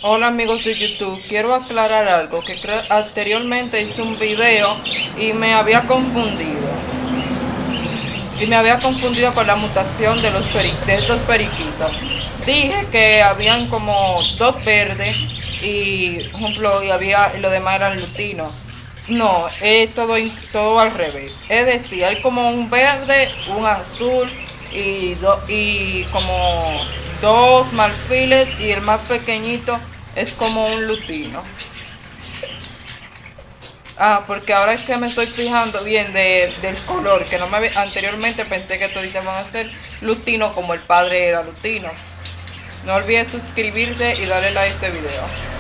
Hola amigos de YouTube, quiero aclarar algo que anteriormente hice un video y me había confundido. Y me había confundido con la mutación de de estos periquitos. Dije que habían como dos verdes y, por ejemplo, y lo demás eran lutinos. No, es todo al revés. Es decir, hay como un verde, un azul y como dos marfiles y el más pequeñito es como un lutino. Ah, porque ahora es que me estoy fijando bien del color, que no anteriormente pensé que todos iban a ser lutino como el padre era lutino. No olvides suscribirte y darle like a este video.